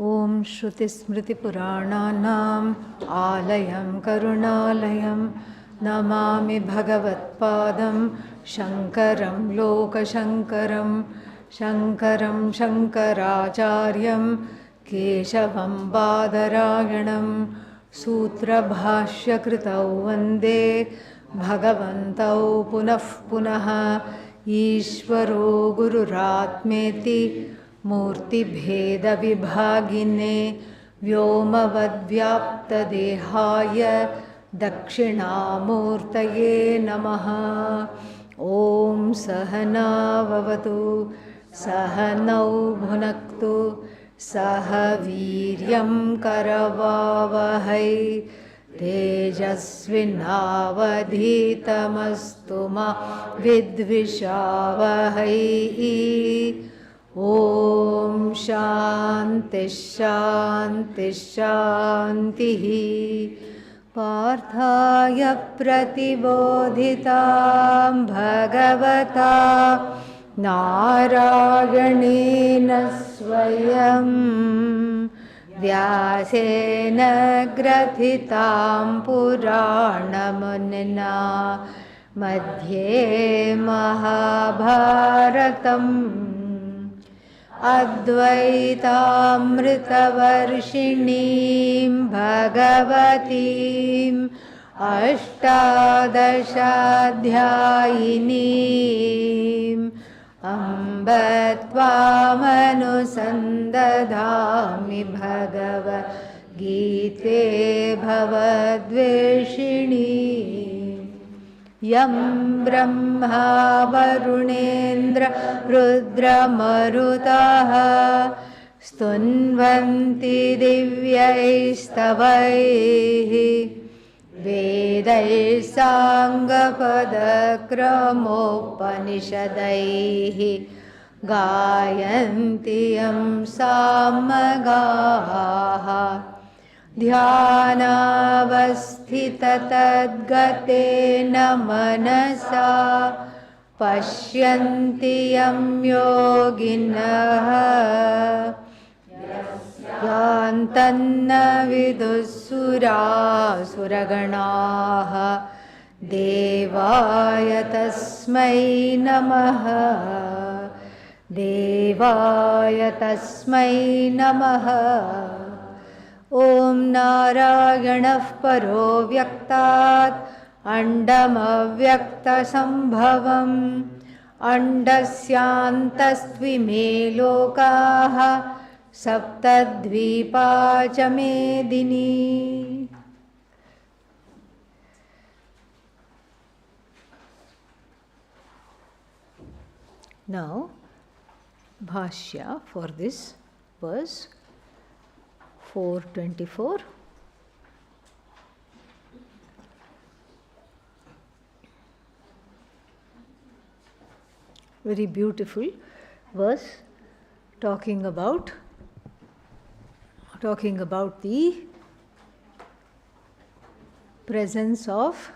ॐ श्रुतिस्मृतिपुराणानाम् आलयं करुणालयं नमामि भगवत्पादं शङ्करं लोकशङ्करं शङ्करं शङ्कराचार्यं केशवं बादरायणं सूत्रभाष्यकृतौ वन्दे भगवन्तौ पुनः पुनः ईश्वरो गुरुरात्मेति मूर्तिभेदविभागिने व्योमवद्व्याप्तदेहाय दक्षिणामूर्तये नमः। ॐ सहना भवतु सहनौ भुनक्तु सह वीर्यं करवावहै तेजस्विनावधीतमस्तु मा विद्विषावहै। ॐ शान्ति शान्ति शान्तिः। पार्थाय प्रतिबोधितां भगवता नारायणेन स्वयं व्यासेन ग्रथितां पुराणमुनिना मध्ये महाभारतम् अद्वैतामृतवर्षिणीं भगवतीम् अष्टादशाध्यायिनीम् अम्ब त्वामनुसन्दधामि भगवद्गीते भवद्वेषिणी। यं ब्रह्मा वरुणेन्द्र रुद्रमरुतः स्तुन्वन्ति दिव्यैस्तवैः वेदैः साङ्गपदक्रमोपनिषदैः गायन्ति यं सामगाः ध्यानावस्थिततद्गतेन मनसा पश्यन्ति यं योगिनः यान्तन्न विदुःसुरासुरगणाः देवाय तस्मै नमः देवाय तस्मै नमः। ॐ नारायणः परो व्यक्तात् अण्डमव्यक्तसम्भवम् अण्डस्यान्तस्त्विमे लोकाः सप्तद्वीपा च मेदिनी। Now, Bhashya for this verse 424. Very beautiful verse talking about the presence of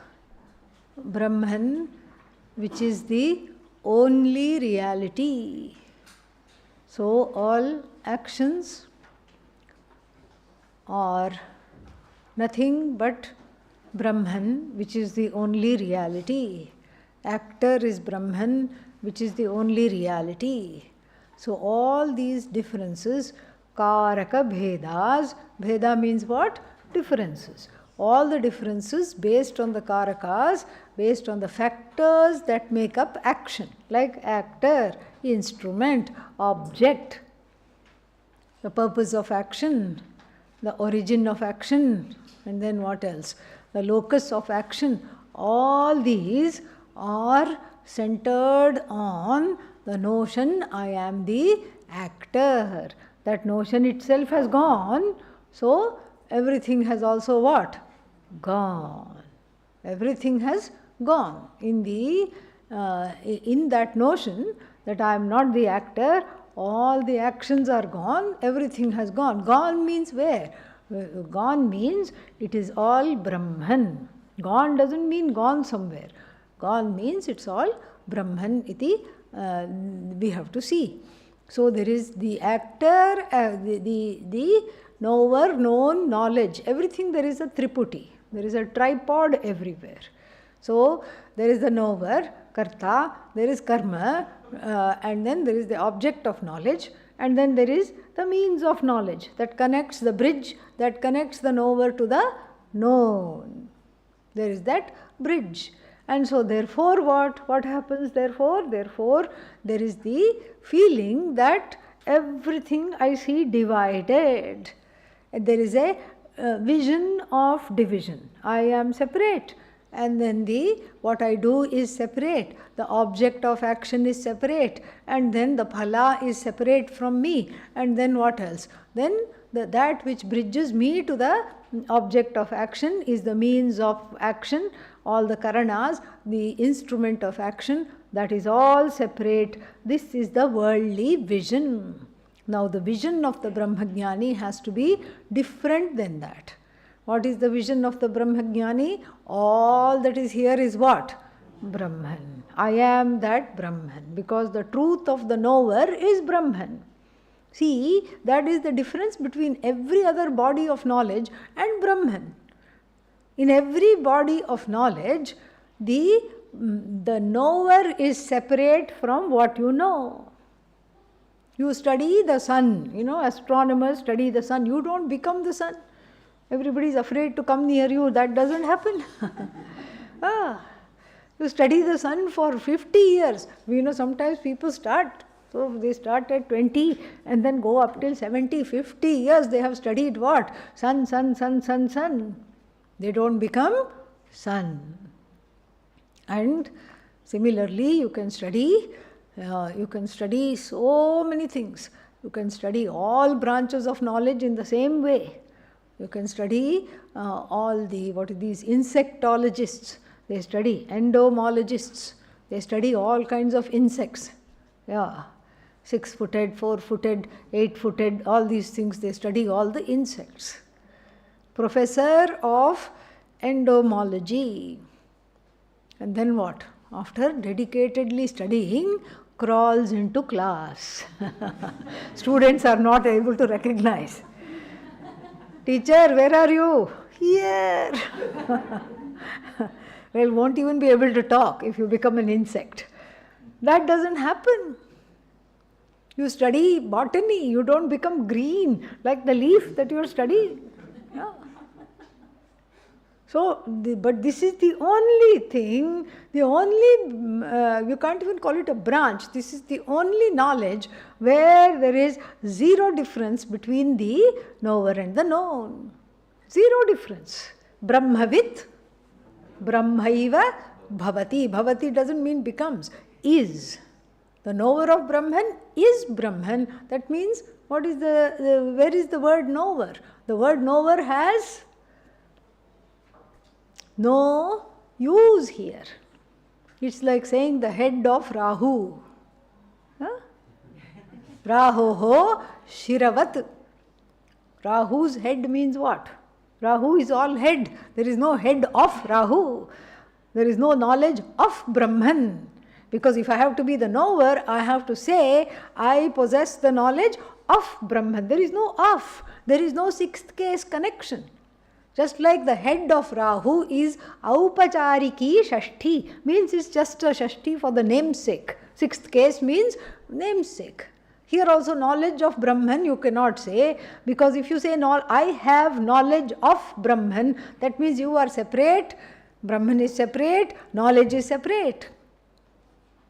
Brahman, which is the only reality. So all actions are nothing but Brahman, which is the only reality. Actor is Brahman, which is the only reality. So all these differences, karaka bhedas, bheda means what? Differences. All the differences based on the karakas, based on the factors that make up action, like actor, instrument, object, the purpose of action, the origin of action, and then what else? The locus of action. All these are centered on the notion I am the actor. That notion itself has gone, so everything has also what? Gone. Everything has gone. In that notion that I am not the actor, all the actions are gone, everything has gone. Gone means where? Gone means it is all Brahman. Gone doesn't mean gone somewhere. Gone means it's all Brahman iti we have to see. So there is the actor, the knower, known, knowledge. Everything there is a triputi. There is a tripod everywhere. So there is the knower, karta, there is karma, and then there is the object of knowledge, and then there is the means of knowledge that connects the bridge, that connects the knower to the known. There is that bridge. And so therefore what happens therefore? Therefore there is the feeling that everything I see divided. There is a vision of division. I am separate, and then what I do is separate. The object of action is separate, and then the phala is separate from me. And then what else? Then that which bridges me to the object of action is the means of action. All the karanas, the instrument of action, that is all separate. This is the worldly vision. Now the vision of the Brahmajnani has to be different than that. What is the vision of the Brahmajnani? All that is here is what? Brahman. I am that Brahman, because the truth of the knower is Brahman. See, that is the difference between every other body of knowledge and Brahman. In every body of knowledge, the knower is separate from what you know. You study the sun, astronomers study the sun. You don't become the sun. Everybody is afraid to come near you. That doesn't happen. You study the sun for 50 years. Sometimes people start. So they start at 20 and then go up till 70, 50 years. They have studied what? Sun, sun, sun, sun, sun. They don't become sun. And similarly, you can study so many things. You can study all branches of knowledge in the same way. You can study all these insectologists. They study entomologists. They study all kinds of insects. 6-footed, 4-footed, 8-footed, all these things. They study all the insects. Professor of entomology. And then what? After dedicatedly studying, crawls into class. Students are not able to recognize. Teacher, where are you? Here. Well, won't even be able to talk if you become an insect. That doesn't happen. You study botany, you don't become green like the leaf that you are studying. Yeah. So, but this is the only thing, you can't even call it a branch. This is the only knowledge where there is zero difference between the knower and the known. Zero difference. Brahmavit, Brahmaiva, Bhavati. Bhavati doesn't mean becomes, is. The knower of Brahman is Brahman. That means, where is the word knower? The word knower has no use here. It's like saying the head of Rahu. Rahoho Shiravat. Rahu's head means what? Rahu is all head. There is no head of Rahu. There is no knowledge of Brahman. Because if I have to be the knower, I have to say, I possess the knowledge of Brahman. There is no of. There is no sixth case connection. Just like the head of Rahu is Aupachariki Shashti, means it's just a Shashti for the namesake. Sixth case means namesake. Here also knowledge of Brahman you cannot say, because if you say I have knowledge of Brahman, that means you are separate, Brahman is separate, knowledge is separate.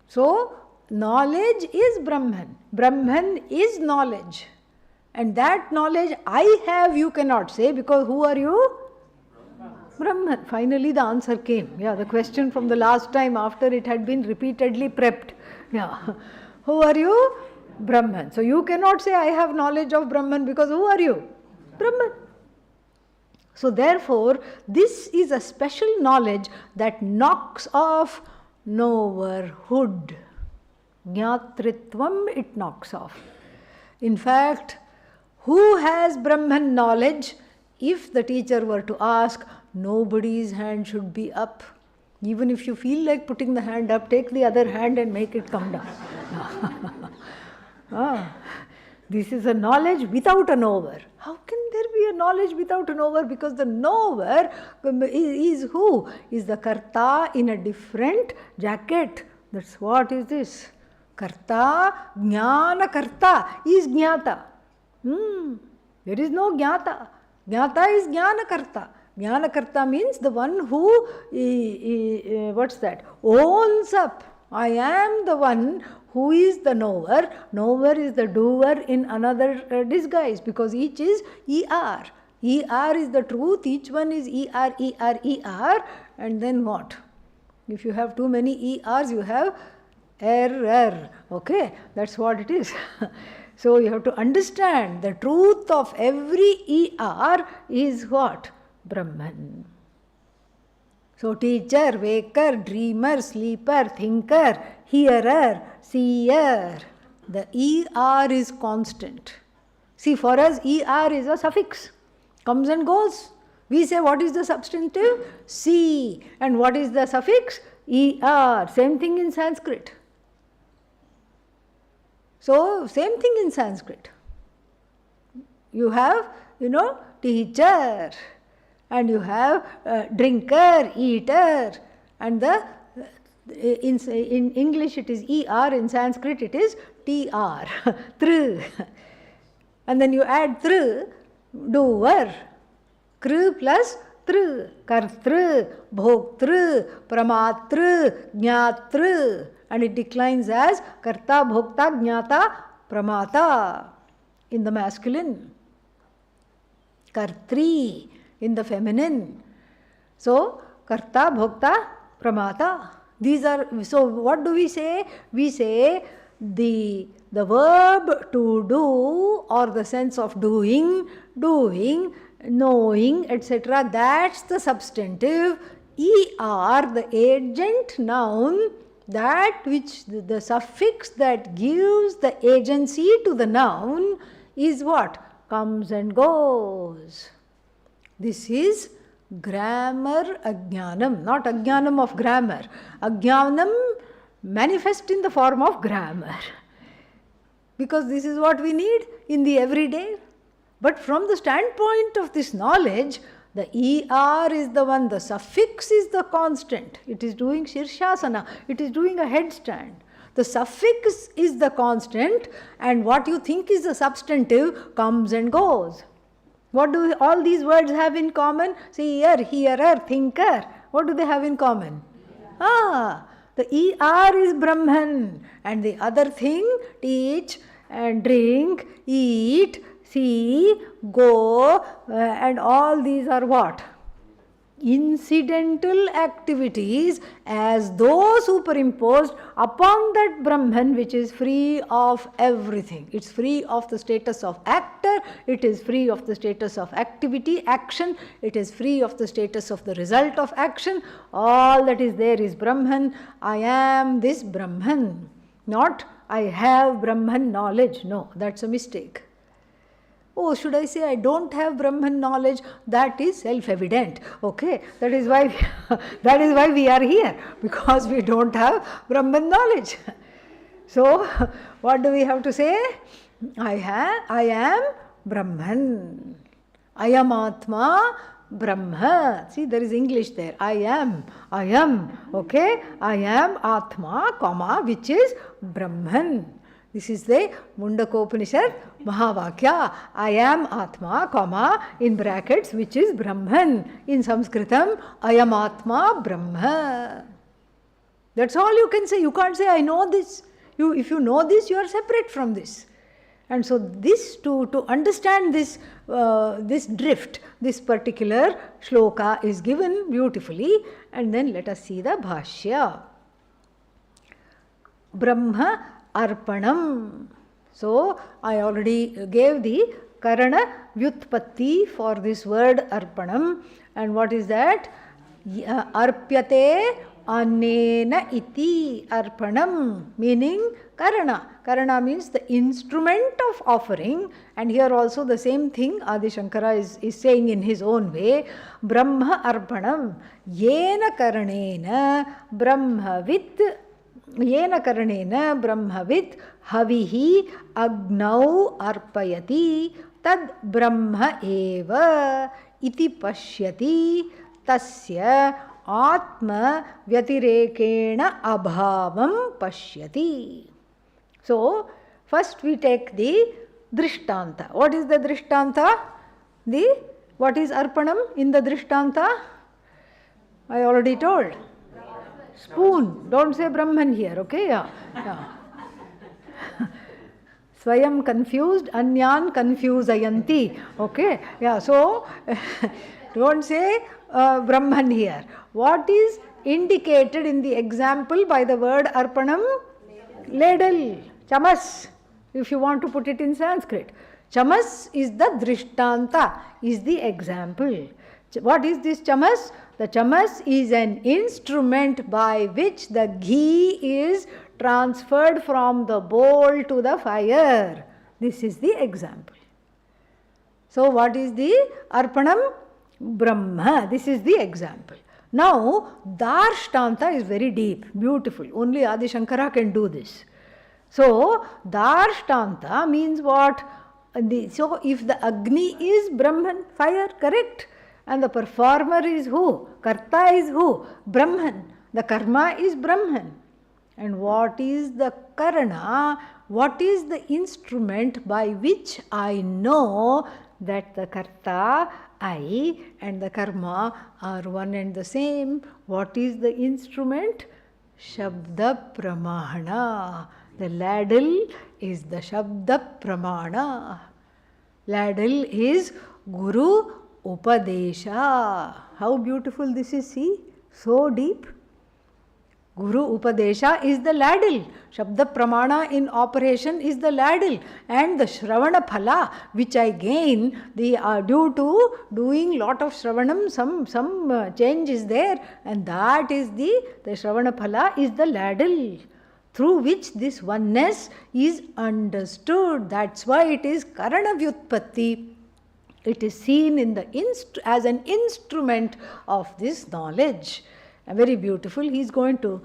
So, knowledge is Brahman. Brahman is knowledge. And that knowledge I have you cannot say, because who are you? Brahman. Finally the answer came. The question from the last time after it had been repeatedly prepped. Who are you? Brahman. So you cannot say I have knowledge of Brahman, because who are you? Brahman. So therefore, this is a special knowledge that knocks off knowerhood. Jnatritvam it knocks off. In fact, who has Brahman knowledge? If the teacher were to ask, nobody's hand should be up. Even if you feel like putting the hand up, take the other hand and make it come down. This is a knowledge without a knower. How can there be a knowledge without a knower? Because the knower is who? Is the karta in a different jacket. That's what is this. Karta, jnana karta is jnata. There is no jnata. Jnata is jnana karta. Jnana karta means the one who, what's that? Owns up. I am the one who is the knower. Knower is the doer in another disguise, because each is ER. ER is the truth, each one is ER, ER, ER. And then what? If you have too many ERs, you have error. Okay, that's what it is. So you have to understand the truth of every ER is what? Brahman. So teacher, waker, dreamer, sleeper, thinker, hearer, seer. The ER is constant. See, for us ER is a suffix. Comes and goes. We say what is the substantive? See. And what is the suffix? ER. Same thing in Sanskrit. So, same thing in Sanskrit. You have, teacher. And you have drinker, eater, and in English it is ER, in Sanskrit it is TR, tr. And then you add tr, doer, kr plus tr, kartr, bhoktr, pramatr, jnatr, and it declines as karta, bhokta, jnata, pramata in the masculine, kartri in the feminine. So, karta, bhokta, pramata. These are, so what do we say? We say the verb to do, or the sense of doing, knowing, etc. That's the substantive. ER, the agent noun, that which the suffix that gives the agency to the noun is what? Comes and goes. This is grammar ajnanam, not ajnanam of grammar. Ajnanam manifest in the form of grammar. Because this is what we need in the everyday. But from the standpoint of this knowledge, the ER is the one, the suffix is the constant. It is doing Shirshasana, it is doing a headstand. The suffix is the constant, and what you think is the substantive comes and goes. What do all these words have in common? Seer, hearer, thinker. What do they have in common? The ER is Brahman, and the other thing, teach and drink, eat, see, go, and all these are what? Incidental activities, as though superimposed upon that Brahman which is free of everything. It's free of the status of actor, it is free of the status of activity, action, it is free of the status of the result of action. All that is there is Brahman. I am this Brahman, not I have Brahman knowledge. No, that's a mistake. Oh, should I say I don't have Brahman knowledge? That is self-evident. Okay, that is why we are here, because we don't have Brahman knowledge. So, what do we have to say? I am Brahman. I am Atma Brahma. See, there is English there. I am. Okay, I am Atma, comma, which is Brahman. This is the Mundakopanishad Mahavakya. I am Atma, comma, in brackets, which is Brahman. In Sanskritam, I am Atma Brahma. That's all you can say. You can't say, I know this. If you know this, you are separate from this. And so this, to understand this, this drift, this particular shloka is given beautifully. And then let us see the Bhashya. Brahma Arpanam. So, I already gave the Karana Vyutpatti for this word Arpanam. And what is that? Arpyate Anena iti Arpanam, meaning Karana. Karana means the instrument of offering. And here also the same thing Adi Shankara is saying in his own way. Brahma Arpanam. Yena Karanena Brahmavit yena karanena brahmavid havihi agnau arpayati tad brahma eva iti pashyati tasya atma vyatirekena abhavam pashyati. So, first we take the drishtanta. What is the drishtanta? What is arpanam in the drishtanta? I already told. Spoon. Don't say Brahman here, okay? Yeah. Swayam confused, anyan confusayanti. Okay? Yeah, so don't say Brahman here. What is indicated in the example by the word arpanam? Ladle. Chamas. If you want to put it in Sanskrit. Chamas is the drishtanta, is the example. What is this chamas? The chamas is an instrument by which the ghee is transferred from the bowl to the fire. This is the example. So what is the arpanam? Brahma. This is the example. Now, darshtanta is very deep, beautiful. Only Adi Shankara can do this. So, darshtanta means what? So, if the Agni is Brahman, fire, correct? And the performer is who? Karta is who? Brahman. The karma is Brahman. And what is the karana? What is the instrument by which I know that the karta, I, and the karma are one and the same? What is the instrument? Shabda pramana. The ladle is the Shabda Pramana. Ladle is Guru Upadesha. How beautiful this is, see? So deep. Guru Upadesha is the ladle. Shabda Pramana in operation is the ladle. And the Shravana Phala, which I gain due to doing lot of Shravanam, some change is there. And that is the Shravana Phala is the ladle, through which this oneness is understood. That's why it is Karana Vyutpatti. It is seen in as an instrument of this knowledge. Very beautiful. He is going to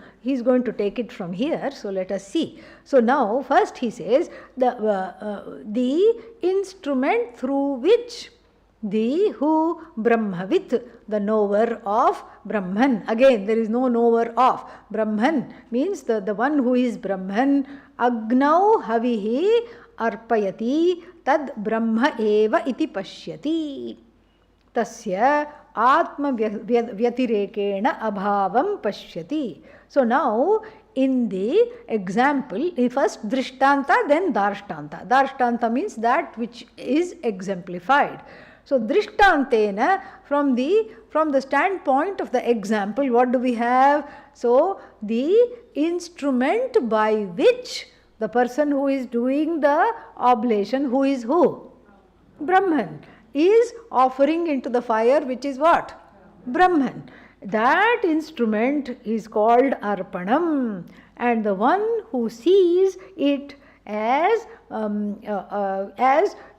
take it from here. So let us see. So now first he says the instrument through which who Brahmavit, the knower of Brahman. Again, there is no knower of. Brahman means the one who is Brahman. Agnau havihi arpayati tad brahma eva iti pashyati. Tasya atma vyatirekena abhavam pashyati. So now in the example, first drishtanta, then darshtanta. Darshtanta means that which is exemplified. So drishtantena, from the standpoint of the example, what do we have? So the instrument by which the person who is doing the oblation, who is who? Brahman, is offering into the fire, which is what? Brahman. That instrument is called arpanam, and the one who sees it as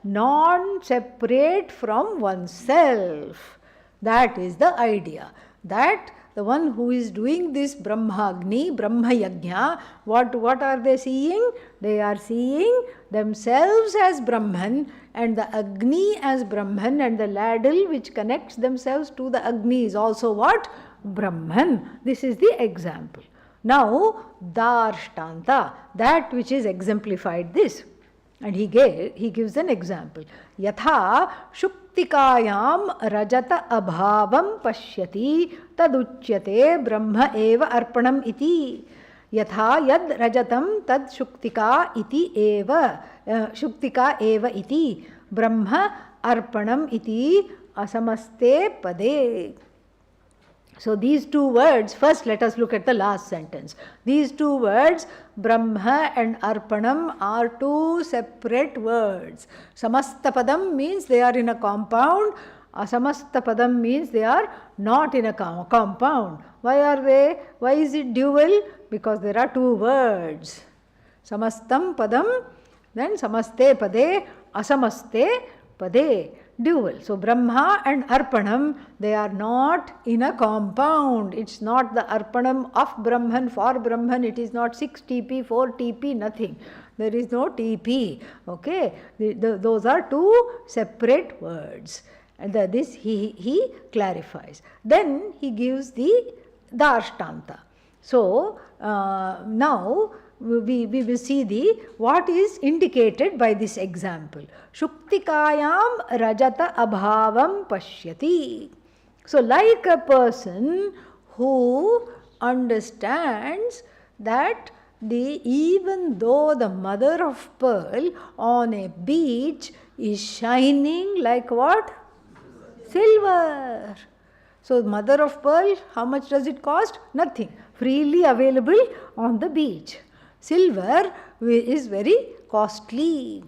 non-separate from oneself. That is the idea. That the one who is doing this Brahmagni, Brahma Yajna, what are they seeing? They are seeing themselves as Brahman and the Agni as Brahman, and the ladle which connects themselves to the Agni is also what? Brahman. This is the example. Now, darshtanta, that which is exemplified this. And he gives an example. Yatha shuktikayam rajata abhavam pashyati taduchyate brahma eva arpanam iti. Yatha yad rajatam tad shuktika iti eva. Shuktika eva iti. Brahma arpanam iti asamaste pade. So these two words, first let us look at the last sentence. These two words, Brahma and Arpanam, are two separate words. Samastapadam means they are in a compound. Asamastapadam means they are not in a compound. Why are they? Why is it dual? Because there are two words. Samastam padam, then samaste pade, asamaste pade. dual. So Brahma and Arpanam, they are not in a compound. It's not the Arpanam of Brahman for Brahman. It is not 6 TP, 4 TP, nothing. There is no TP. Okay, those are two separate words. And this he clarifies. Then he gives the Ashtanta. So now we will see what is indicated by this example. Shuktikayam rajata abhavam pashyati. So like a person who understands that even though the mother of pearl on a beach is shining like what? Silver. So mother of pearl, how much does it cost? Nothing. Freely available on the beach. Silver is very costly.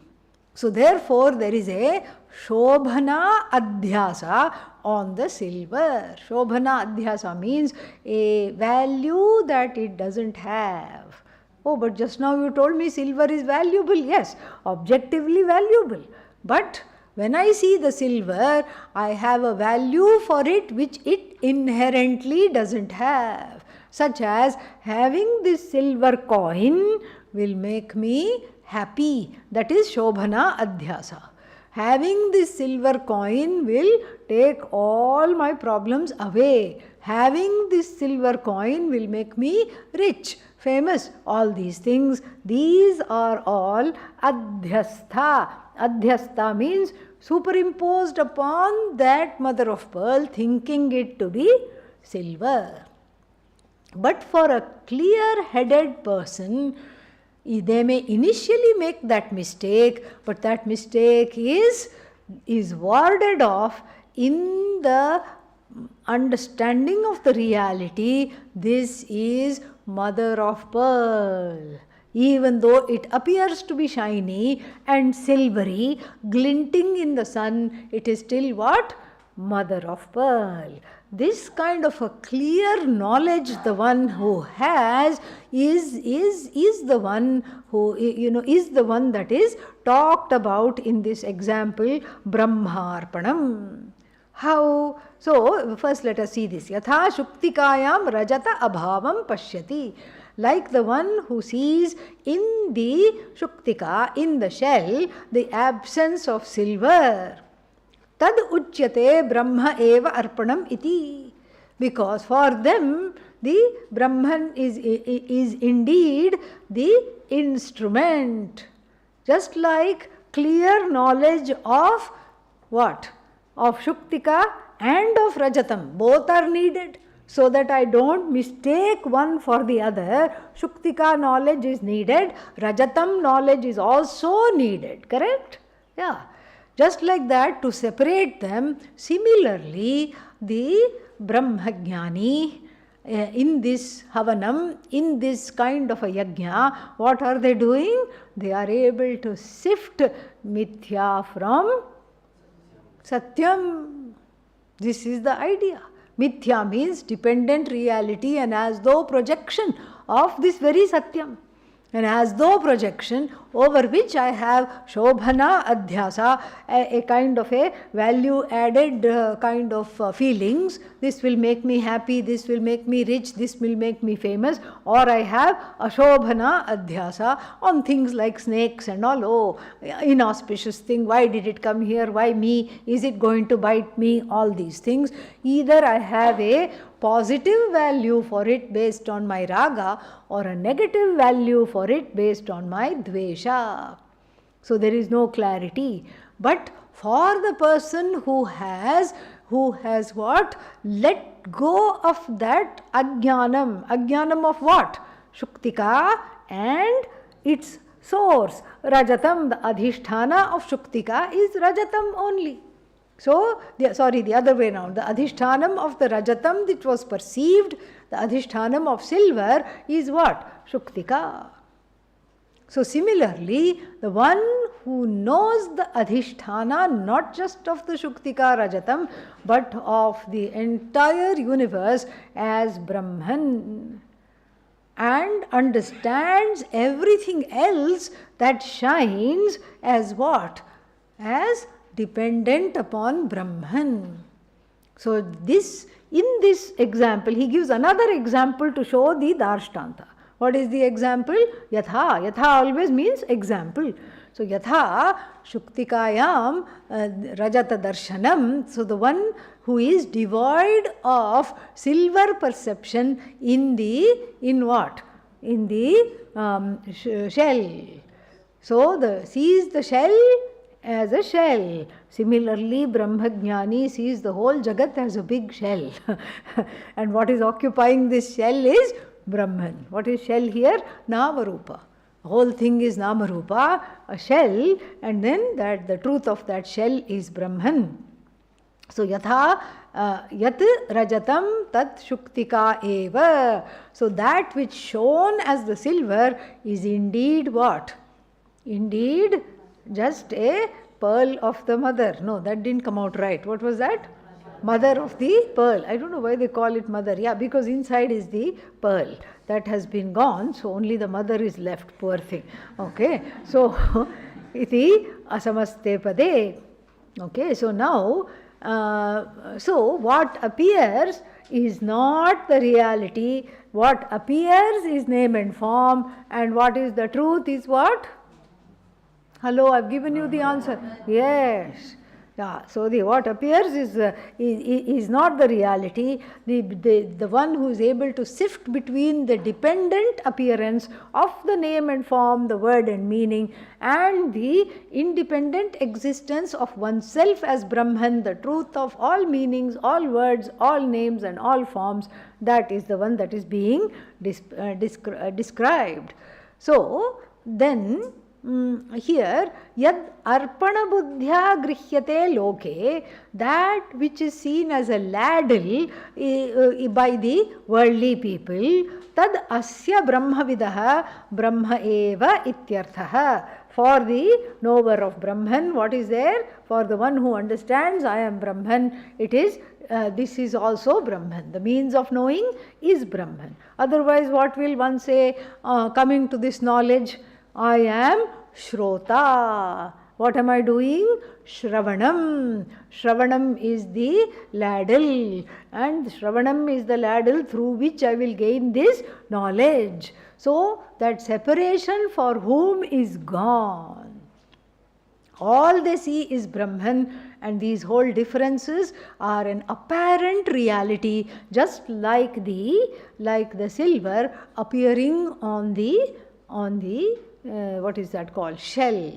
So therefore there is a Shobhana Adhyasa on the silver. Shobhana Adhyasa means a value that it doesn't have. Oh, but just now you told me silver is valuable. Yes, objectively valuable. But when I see the silver, I have a value for it which it inherently doesn't have. Such as having this silver coin will make me happy. That is Shobhana Adhyasa. Having this silver coin will take all my problems away. Having this silver coin will make me rich, famous. All these things, these are all Adhyastha. Adhyastha means superimposed upon that mother of pearl, thinking it to be silver. But for a clear-headed person, they may initially make that mistake, but that mistake is warded off in the understanding of the reality. This is mother of pearl. Even though it appears to be shiny and silvery, glinting in the sun, it is still what? Mother of pearl. This kind of a clear knowledge the one who has is the one who, is the one that is talked about in this example, Brahmarpanam. How? So, first let us see this. Yatha Shuktikayam Rajata Abhavam Pashyati. Like the one who sees in the Shuktika, in the shell, the absence of silver. Tad uchyate Brahma eva arpanam iti. Because for them, the Brahman is indeed the instrument. Just like clear knowledge of what? Of Shuktika and of Rajatam. Both are needed. So that I don't mistake one for the other. Shuktika knowledge is needed. Rajatam knowledge is also needed. Correct? Yeah. Just like that, to separate them, similarly, the Brahmajnani in this Havanam, in this kind of a yajna, what are they doing? They are able to sift mithya from Satyam. This is the idea. Mithya means dependent reality and as though projection of this very Satyam. And as though projection over which I have Shobhana Adhyasa, a kind of a value added kind of feelings. This will make me happy, this will make me rich, this will make me famous. Or I have Ashobhana Adhyasa on things like snakes and all. Oh, inauspicious thing, why did it come here, why me, is it going to bite me, all these things. Either I have a positive value for it based on my raga or a negative value for it based on my dvesha. So there is no clarity. But for the person who has what? Let go of that ajnanam. Ajnanam of what? Shuktika and its source. Rajatam, the adhisthana of Shuktika is Rajatam only. So, the other way around. The adhishthanam of the Rajatam that was perceived, the adhishthanam of silver is what? Shuktika. So, similarly, the one who knows the adhisthana not just of the Shuktika Rajatam, but of the entire universe as Brahman and understands everything else that shines as what? As dependent upon Brahman. So in this example, he gives another example to show the Darshtanta. What is the example? Yatha. Yatha always means example. So Yatha Shuktikayam Rajata Darshanam. So the one who is devoid of silver perception in what? In the shell. So sees the shell as a shell. Similarly, Brahmajnani sees the whole Jagat as a big shell. And what is occupying this shell is Brahman. What is shell here? Namarupa. The whole thing is Namarupa, a shell, and then the truth of that shell is Brahman. So Yatha Yat Rajatam Tat Shuktika Eva. So that which shown as the silver is indeed what? Indeed just a pearl of the mother. No, that didn't come out right. What was that? Mother of the pearl. I don't know why they call it mother. Yeah, because inside is the pearl. That has been gone, so only the mother is left, poor thing. Okay, so iti asamaste pade. Okay, so now, so what appears is not the reality. What appears is name and form, and what is the truth is what? Hello, I've given you the answer. Yes. Yeah, so what appears is not the reality. The one who is able to sift between the dependent appearance of the name and form, the word and meaning, and the independent existence of oneself as Brahman, the truth of all meanings, all words, all names and all forms, that is the one that is being described. So then here, yad arpana buddhya grihyate loke, that which is seen as a ladle by the worldly people, tad asya brahmavidah brahma eva ityarthaha. For the knower of Brahman, what is there? For the one who understands, I am Brahman, it is this is also Brahman. The means of knowing is Brahman. Otherwise, what will one say coming to this knowledge? I am Shrota. What am I doing? Shravanam. Shravanam is the ladle, and Shravanam is the ladle through which I will gain this knowledge. So that separation for whom is gone. All they see is Brahman, and these whole differences are an apparent reality, just like the silver appearing on the what is that called? Shell.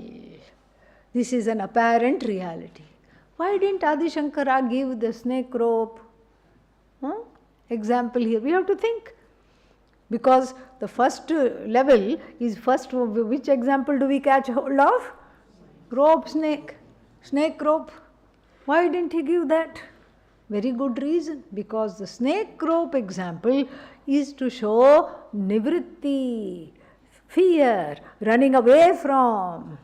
This is an apparent reality. Why didn't Adi Shankara give the snake rope example here? We have to think. Because the first level is first, which example do we catch hold of? Rope, snake rope. Why didn't he give that? Very good reason. Because the snake rope example is to show nivritti, fear, running away from.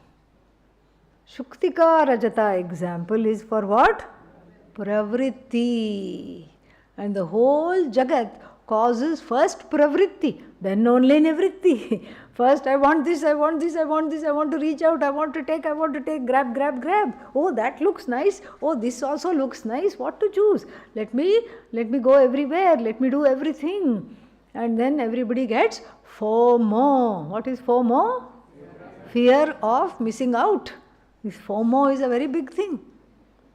Shuktika Rajata example is for what? Pravritti. And the whole Jagat causes first pravritti, then only nivritti. First, I want this, I want this, I want this, I want to reach out, I want to take, grab. Oh, that looks nice. Oh, this also looks nice. What to choose? Let me go everywhere. Let me do everything. And then everybody gets FOMO. What is FOMO? Fear of missing out. This FOMO is a very big thing.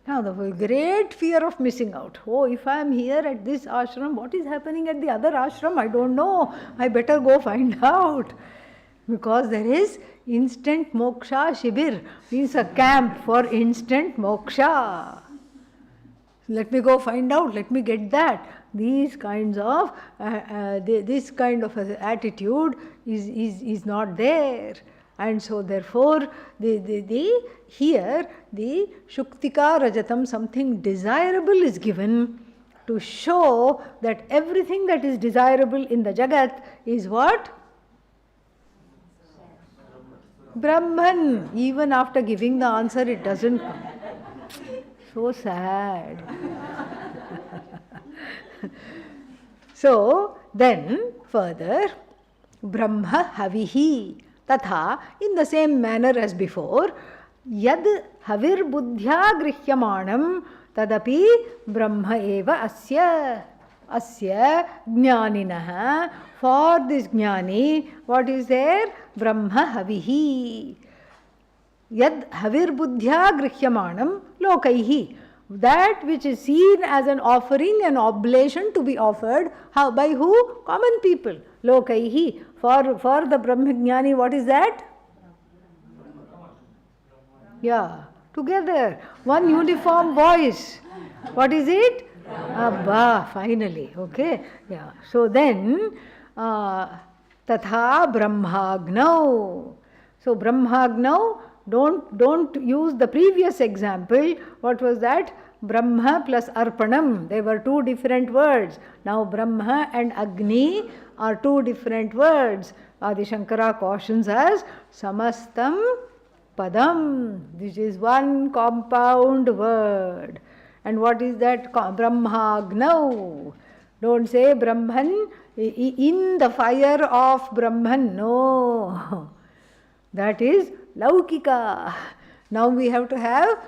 Now, the great fear of missing out. Oh, if I am here at this ashram, what is happening at the other ashram? I don't know. I better go find out. Because there is instant moksha shibir, means a camp for instant moksha. Let me go find out, let me get that. These kinds of, this kind of attitude is not there. And so therefore, here the Shuktika Rajatam, something desirable is given to show that everything that is desirable in the Jagat is what? Brahman. Even after giving the answer, it doesn't come. So sad. So then further, Brahma Havihi. Tatha, in the same manner as before, Yad havir buddhya grihyamanam tadapi brahma eva asya. Asya jnaninaha. For this jnani, what is there? Brahma havihi. Yad havir buddhya grihyamanam lokaihi. That which is seen as an offering, an oblation to be offered, how, by who? Common people. Lokaihi. For the Brahmajnani, what is that? Yeah, together. One uniform voice. What is it? Abba, finally. Okay. Yeah. So then, Tatha Brahmagnau. So Brahmagnau, don't use the previous example. What was that? Brahma plus Arpanam. They were two different words. Now Brahma and Agni are two different words. Adi Shankara cautions us, Samastam Padam. This is one compound word. And what is that? Brahmagnau. Don't say Brahman in the fire of Brahman. No. That is Laukika. Now we have to have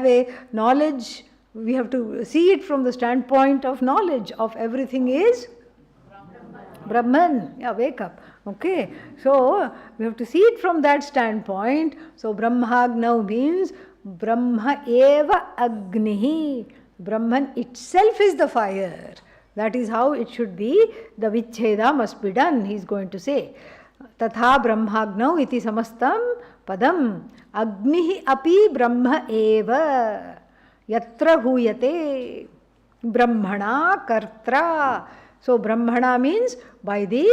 a knowledge. We have to see it from the standpoint of knowledge of everything is Brahman. Yeah, wake up. Okay. So we have to see it from that standpoint. So Brahmagnau means Brahma eva agnihi. Brahman itself is the fire. That is how it should be. The vichheda must be done, he is going to say. Tatha Brahmagnau iti samastam padam. Agnihi api Brahma eva. Yatra huyate. Brahmana kartra. So Brahmana means by the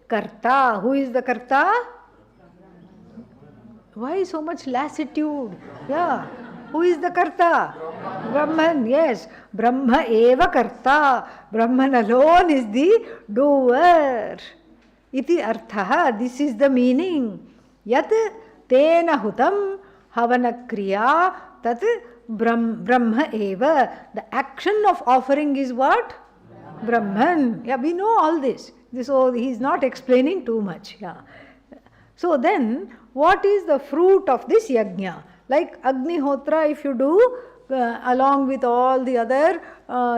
karta. Who is the karta? Why so much lassitude? Yeah. Who is the karta? Brahman, yes. Brahma eva karta. Brahman alone is the doer. Iti arthaha. This is the meaning. Yat tena hutam havana kriya tat brahma eva. The action of offering is what? Brahman. Yeah, we know all this. So he is not explaining too much. Yeah. So then, what is the fruit of this yajna? Like Agnihotra, if you do along with all the other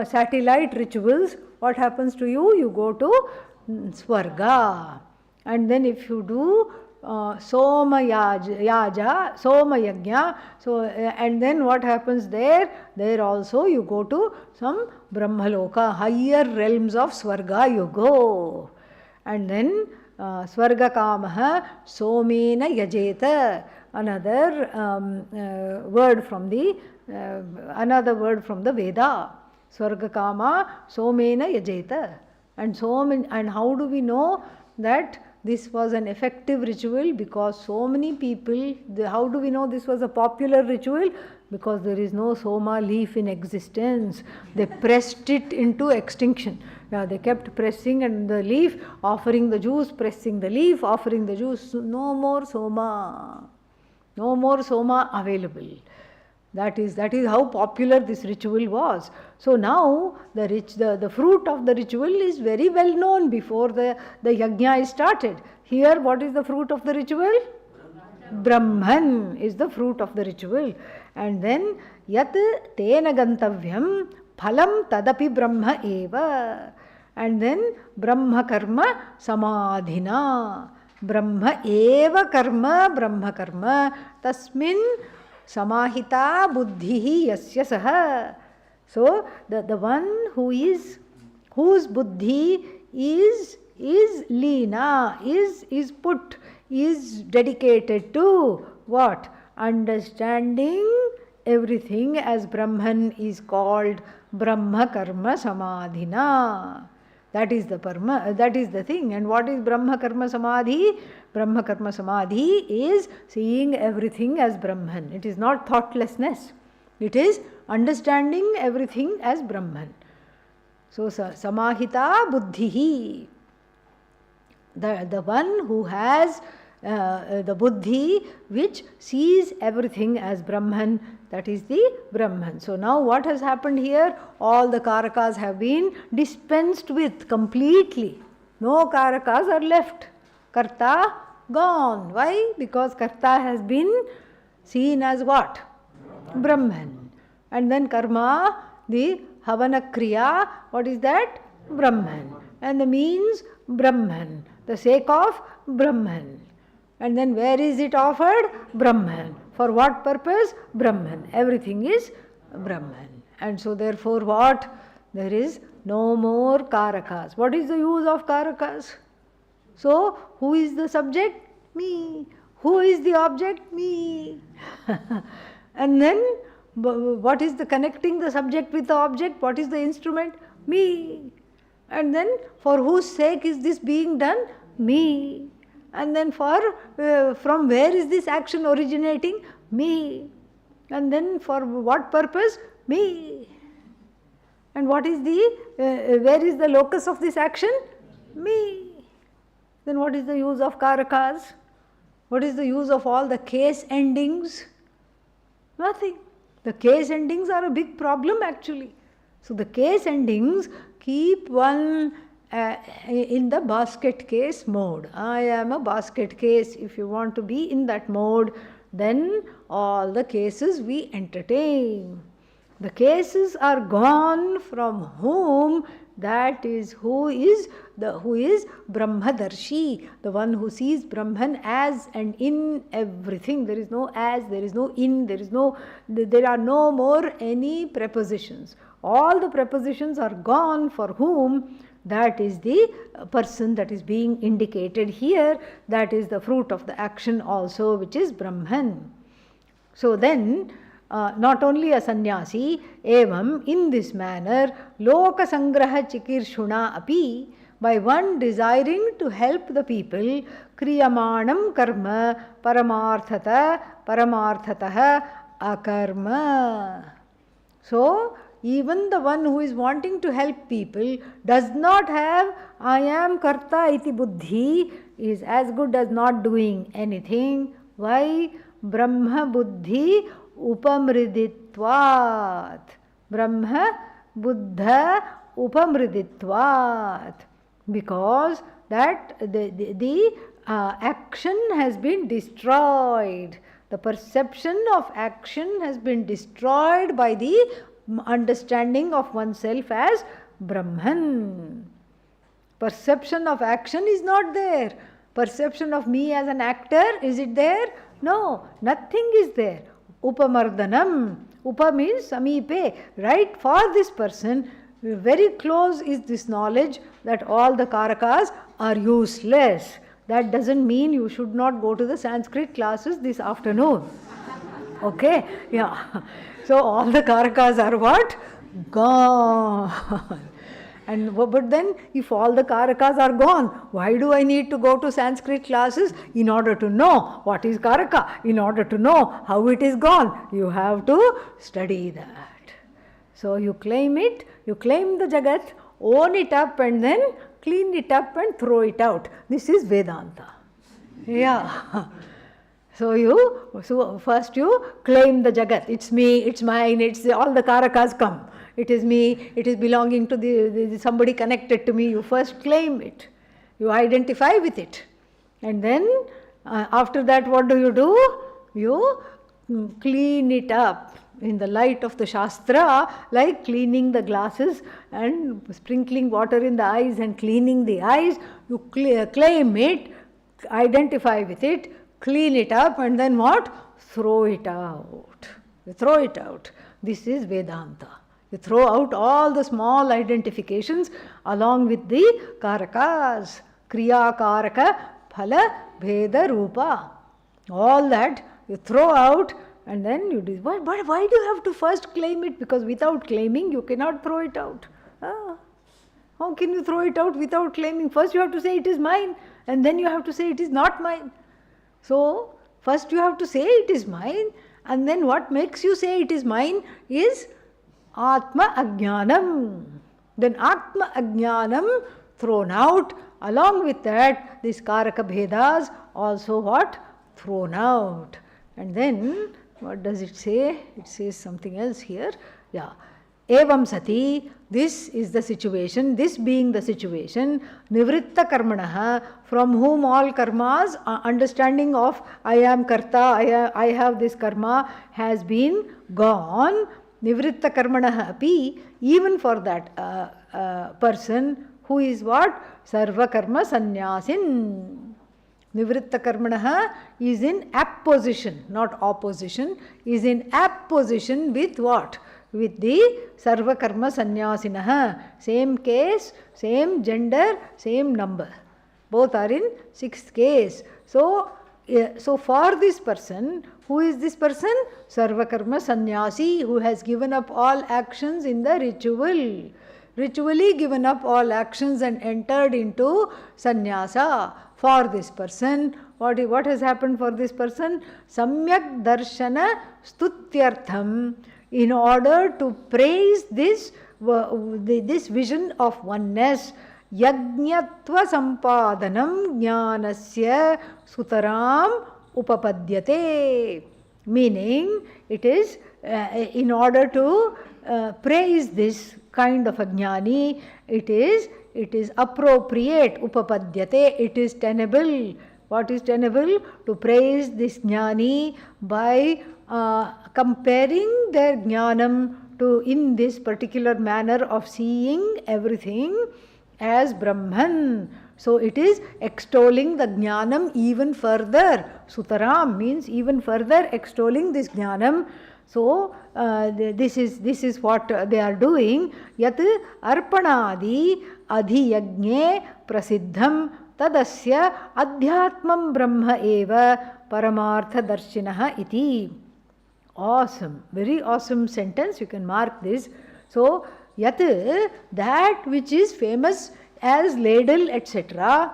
satellite rituals, what happens to you? You go to Swarga. And then if you do Soma Yajna, so and then what happens there? There also you go to some Brahmaloka, higher realms of Swarga you go. And then Swarga Kamaha Somena Yajeta, another word from the Veda. Swarga Kama Somena Yajeta. And how do we know that this was an effective ritual? Because so many people, how do we know this was a popular ritual? Because there is no soma leaf in existence. They pressed it into extinction. Now they kept pressing and the leaf, offering the juice, pressing the leaf, offering the juice. No more soma. No more soma available. That is how popular this ritual was. So now the fruit of the ritual is very well known before the yajna is started. Here, what is the fruit of the ritual? Brahman is the fruit of the ritual. And then yat tena gantavyam phalam tadapi brahma eva. And then brahma karma samadhina. Brahma eva karma brahma karma tasmin samahita buddhihi yasya saha. So the one whose buddhi is leena, is put, is dedicated to what? Understanding everything as Brahman is called Brahma Karma Samadhina. That is the thing. And what is Brahma Karma Samadhi? Brahma Karma Samadhi is seeing everything as Brahman. It is not thoughtlessness. It is understanding everything as Brahman. So Samahita Buddhihi. The one who has the buddhi which sees everything as Brahman, that is the Brahman. So now what has happened here? All the karakas have been dispensed with completely. No karakas are left. Karta gone. Why? Because karta has been seen as what? Brahman. And then karma, the havana kriya, what is that? Brahman. And the means, Brahman. The sake of Brahman. And then where is it offered? Brahman. For what purpose? Brahman. Everything is Brahman. And so therefore what? There is no more karakas. What is the use of karakas? So who is the subject? Me. Who is the object? Me. And then what is the connecting the subject with the object? What is the instrument? Me. And then for whose sake is this being done? Me. And then from where is this action originating? Me. And then for what purpose? Me. And what is where is the locus of this action? Me. Then what is the use of karakas? What is the use of all the case endings? Nothing. The case endings are a big problem actually. So the case endings keep one in the basket case mode. I am a basket case. If you want to be in that mode, then all the cases we entertain. The cases are gone from whom? That is who is Brahmadarshi, the one who sees Brahman as and in everything. There is no as, there is no in, there are no more any prepositions. All the prepositions are gone for whom? That is the person that is being indicated here. That is the fruit of the action also, which is Brahman. So then, not only a sannyasi, evam, in this manner, loka sangraha chikirshuna api, by one desiring to help the people, kriyamanam karma paramarthatah akarma. So, even the one who is wanting to help people does not have I am karta iti buddhi, is as good as not doing anything. Why? Brahma buddhi upamriditvat. Brahma buddha upamriditvat. Because that the action has been destroyed. The perception of action has been destroyed by the understanding of oneself as Brahman. Perception of action is not there. Perception of me as an actor, is it there? No, nothing is there. Upamardanam. Upa means samipe. Right for this person, very close is this knowledge that all the karakas are useless. That doesn't mean you should not go to the Sanskrit classes this afternoon. Okay? Yeah. So all the karakas are what? Gone. And but then if all the karakas are gone, why do I need to go to Sanskrit classes? In order to know what is karaka, in order to know how it is gone, you have to study that. So you claim it, you claim the Jagat, own it up and then clean it up and throw it out. This is Vedanta. Yeah. So first you claim the Jagat. It's me, it's mine, it's all the karakas come. It is me, it is belonging to the somebody connected to me. You first claim it. You identify with it. And then after that what do? You clean it up in the light of the Shastra, like cleaning the glasses and sprinkling water in the eyes and cleaning the eyes. You claim it, identify with it, clean it up and then what? Throw it out. You throw it out. This is Vedanta. You throw out all the small identifications along with the karakas, kriya karaka, phala, bheda, rupa. All that you throw out and then you do. Why do you have to first claim it? Because without claiming you cannot throw it out. How can you throw it out without claiming? First you have to say it is mine and then you have to say it is not mine. So first you have to say it is mine and then what makes you say it is mine is Atma Ajnanam. Then Atma Ajnanam thrown out. Along with that, these Karaka Bhedas also what? Thrown out. And then, what does it say? It says something else here. Yeah. Evam sati, this is the situation, this being the situation, nivritta karmanaha, from whom all karmas, understanding of I am karta, I have this karma has been gone. Nivritta karmanaha api, even for that person who is what? Sarva karma sannyasin. Nivritta karmanaha is in apposition, not opposition, is in apposition with what? With the Sarva Karma Sannyasinaha. Same case, same gender, same number. Both are in sixth case. So for this person, who is this person? Sarva Karma Sannyasi, who has given up all actions in the ritual. Ritually given up all actions and entered into sannyasa. For this person, what has happened for this person? Samyak darshana stutyartham. In order to praise this vision of oneness, yajñatva sampadanam jnanasya sutaram upapadyate. Meaning, it is in order to praise this kind of a jnani, it is appropriate, upapadyate, it is tenable. What is tenable? To praise this jnani by comparing their jnanam to in this particular manner of seeing everything as Brahman. So it is extolling the jnanam even further. Sutaram means even further extolling this jnanam. So this is what they are doing. Yat arpanadi adhiyajne prasiddham tadasya adhyatmam brahma eva paramartha darshinaha iti. Awesome, very awesome sentence. You can mark this. So yat, that which is famous as ladle, etc.,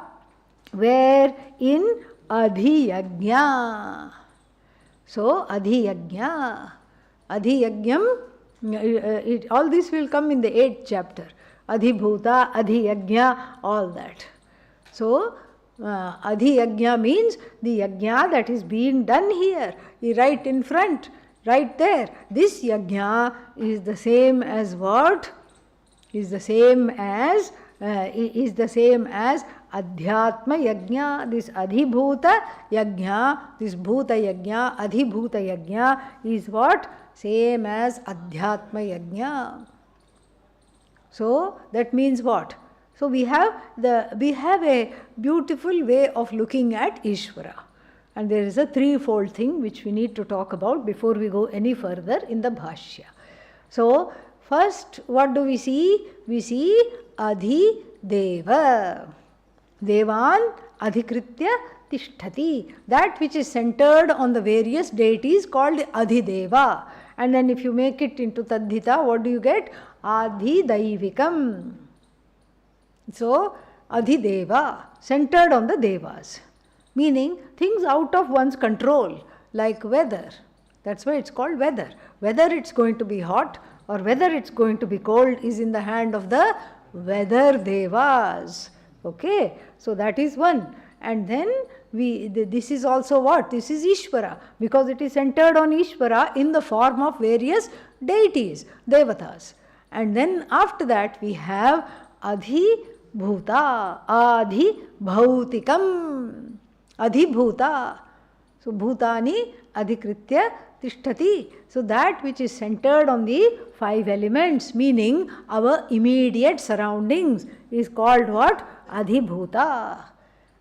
where in adhiyajna. So adhiyajna, adhiyajnam, all this will come in the 8th chapter. Adhibhuta, adhiyajna, all that. So adhiyajna means the yajna that is being done here, right in front, right there. This yajna is the same as what? Is the same as adhyatma yajna. This adhibhuta yajna, this bhuta yajna, adhibhuta yajna is what? Same as adhyatma yajna. So that means what? So we have a beautiful way of looking at Ishvara. And there is a threefold thing which we need to talk about before we go any further in the Bhashya. So first, what do we see? We see Adhi Deva. Devan Adhikritya Tishtati. That which is centered on the various deities called Adhideva. And then if you make it into Tadhita, what do you get? Adhidaivikam. So, Adhideva, centered on the Devas. Meaning, things out of one's control, like weather. That's why it's called weather. Whether it's going to be hot or whether it's going to be cold is in the hand of the weather Devas. Okay, so that is one. And then this is also what? This is Ishvara, because it is centered on Ishvara in the form of various deities, Devatas. And then after that we have Adhibhuta, Adhibhautikam, Adhibhuta. So Bhutani Adhikritya Tishtati. So that which is centered on the 5 elements, meaning our immediate surroundings, is called what? Adhibhuta.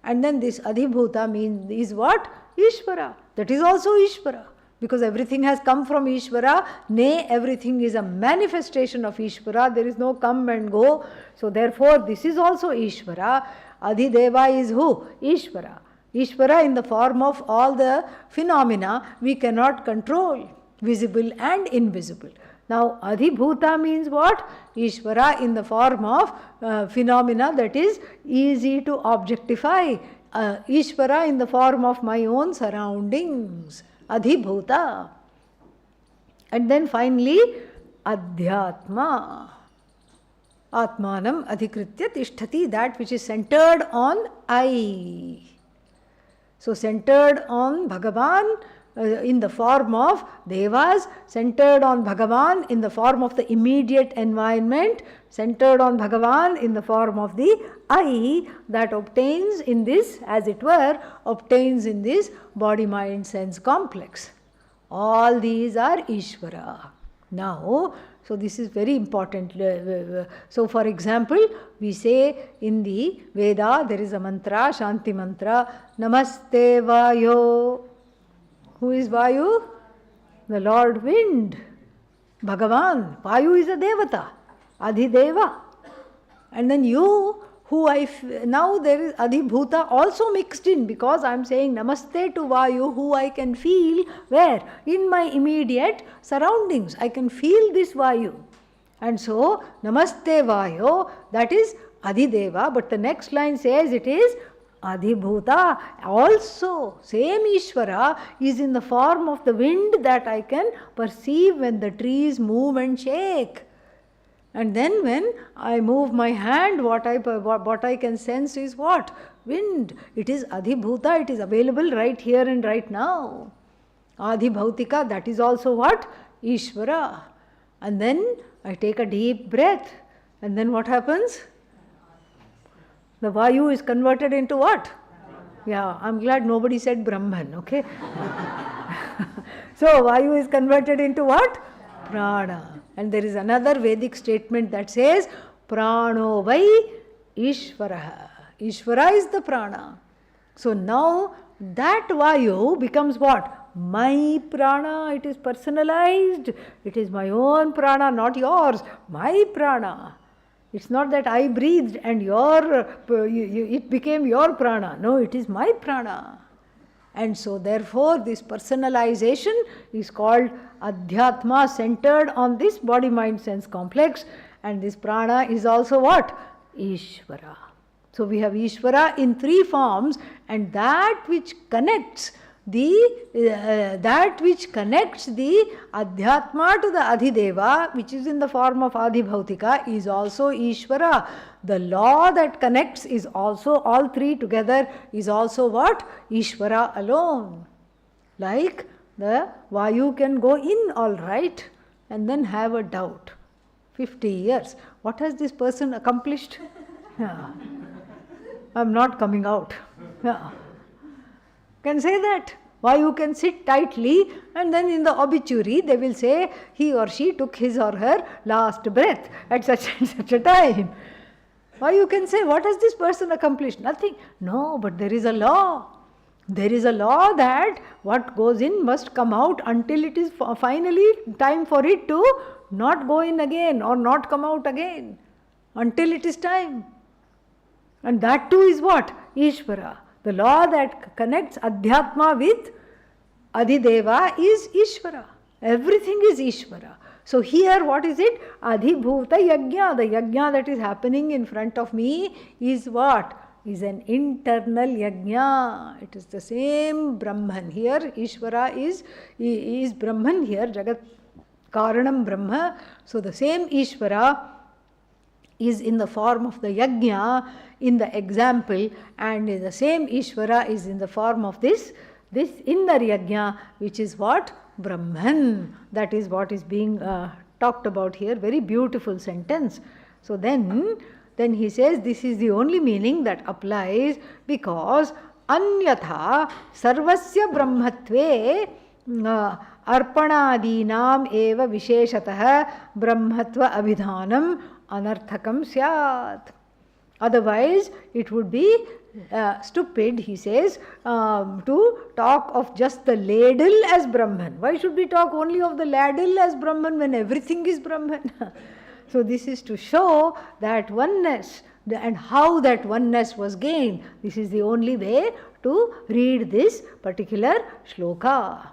And then this Adhibhuta means is what? Ishvara. That is also Ishvara. Because everything has come from Ishvara, nay, everything is a manifestation of Ishvara. There is no come and go. So therefore, this is also Ishvara. Adhideva is who? Ishvara. Ishvara in the form of all the phenomena we cannot control, visible and invisible. Now, Adhibhuta means what? Ishvara in the form of phenomena that is easy to objectify. Ishvara in the form of my own surroundings. Adhibhuta. And then finally, Adhyatma. Atmanam adhikritya tishtati, that which is centered on I. So centered on Bhagavan, in the form of devas, centered on Bhagavan in the form of the immediate environment, centered on Bhagavan in the form of the I that obtains in this, as it were, obtains in this body, mind, sense complex. All these are Ishvara. Now, so this is very important. So for example, we say in the Veda, there is a mantra, Shanti mantra, Namaste Vayo. Who is Vayu? The Lord Wind, Bhagavan. Vayu is a Devata, Adhideva. And then you, who now there is Adhibhuta also mixed in, because I am saying Namaste to Vayu, who I can feel where? In my immediate surroundings. I can feel this Vayu. And so, Namaste Vayu, that is Adhideva, but the next line says it is Adhibhuta. Also, same Ishvara is in the form of the wind that I can perceive when the trees move and shake. And then when I move my hand, what I can sense is what? Wind. It is Adhibhuta, it is available right here and right now. Adhibhautika, that is also what? Ishvara. And then I take a deep breath. And then what happens? The Vayu is converted into what? Yeah, I'm glad nobody said Brahman, okay? So Vayu is converted into what? Prana. And there is another Vedic statement that says, Prano vai Ishvaraha. Ishvara is the prana. So now that Vayu becomes what? My prana. It is personalized. It is my own prana, not yours. My prana. It's not that I breathed and it became your prana. No, it is my prana. And so therefore this personalization is called Adhyatma, centered on this body, mind, sense complex. And this prana is also what? Ishvara. So we have Ishvara in three forms, and that which connects the Adhyatma to the Adhideva, which is in the form of Adhibhautika, is also Ishvara. The law that connects is also, all three together, is also what? Ishvara alone. Like the Vayu can go in all right and then have a doubt. 50 years. What has this person accomplished? Yeah. I'm not coming out. Yeah. Can say that. Vayu can sit tightly, and then in the obituary they will say he or she took his or her last breath at such and such a time. Vayu can say, what has this person accomplished? Nothing. No, but there is a law. There is a law that what goes in must come out until it is finally time for it to not go in again or not come out again. Until it is time. And that too is what? Ishvara. The law that connects Adhyatma with Adhideva is Ishvara. Everything is Ishvara. So here what is it? Adhibhuta yajna. The yajna that is happening in front of me is what? Is an internal yajna. It is the same Brahman. Here Ishvara is Brahman here. Jagat Karanam Brahma. So the same Ishvara is in the form of the yajna in the example, and the same Ishvara is in the form of this inner yajna, which is what? Brahman. That is what is being talked about here. Very beautiful sentence. So then he says this is the only meaning that applies, because anyatha sarvasya brahmatve arpanadinam eva visheshatah brahmatva abhidhanam anarthakam syat. Otherwise, it would be stupid, he says, to talk of just the ladle as Brahman. Why should we talk only of the ladle as Brahman when everything is Brahman? So this is to show that oneness and how that oneness was gained. This is the only way to read this particular shloka.